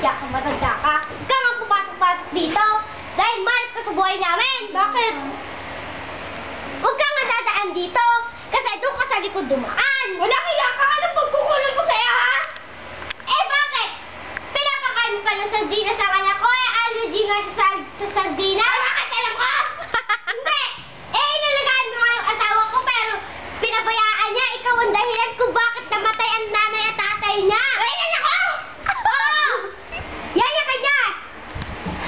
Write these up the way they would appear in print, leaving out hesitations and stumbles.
Diyan ka, matanda ka. Huwag ka nga pumasok-pasok dito. Dahil malas ka sa buhay namin. Bakit? Huwag ka nga dadaan dito. Kasi doon ka sa likod dumaan. Wala kaya ka. Anong pagkukulang ko sa'yo, ha? Eh, bakit? Pinapakain mo pa ng sardinas ang anak ko. Eh, allergy nga siya sa sardinas. Ay, bakit alam ko? Hindi. Eh, inalagaan mo nga yung asawa ko, pero pinabayaan niya. Ikaw ang dahilan kung bakit namatay ang nanay at tatay niya. Ay, anak ko! Oo! Yaya ka niya!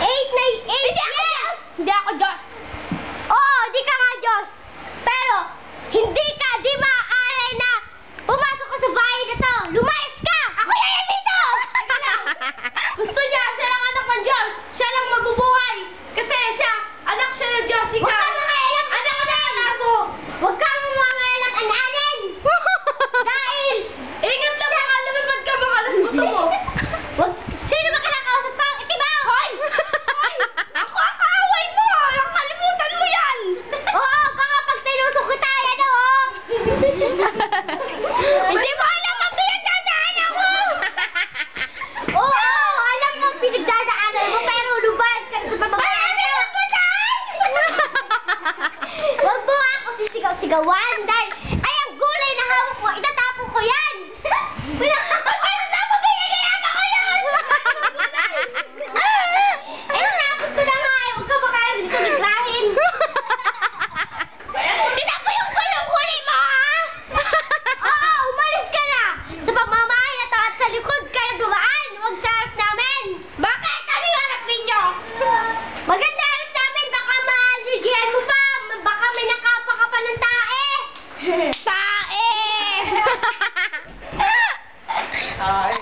8 years! Hindi ako Diyos! Oo, di ka nga Diyos! Pero, hindi ka, di maaari na pumasok ka sa bahay na to! Lumayas ka! Ako yan dito! Gusto niya, siya lang anak ng Diyos! Siya lang mabubuhay! Kasi siya, anak siya ng Diyos! Huwag kang mangailang anak ako! Huwag kang mangailang ananin! Dahil, ingat ka baka lumipad ka baka alas buto mo! Sino ba kinakausap ka? Itibaw! Hoy! Hoy! Ako ang kaaway mo! Nakalimutan mo yan! Oo, baka pag tinusok kita, yan o! Hindi mo alam ang pinagdadaanan ko! Oo, alam mo ang pinagdadaanan mo, pero lumayas ka na sa pababayan mo! Huwag mo ako sisigaw-sigawan dahil ay ang gulay na hawak mo, itatapon ko yan! Pinakapag ko yung tapon ko, yayayama ko yan! Eh, natapon ko na nga, huwag ka ba kaya dito nagrahin? Tinapon yung gulay mo, ha? Oo, umalis ka na! Sa pamamahay na to at sa likod ka na dumaan, huwag sa harap namin! Bakit? Ano yung harap ninyo? Maganda harap namin, baka ma-allergihan mo pa! Baka may nakapa ka pa ng tae! Tae! Ay.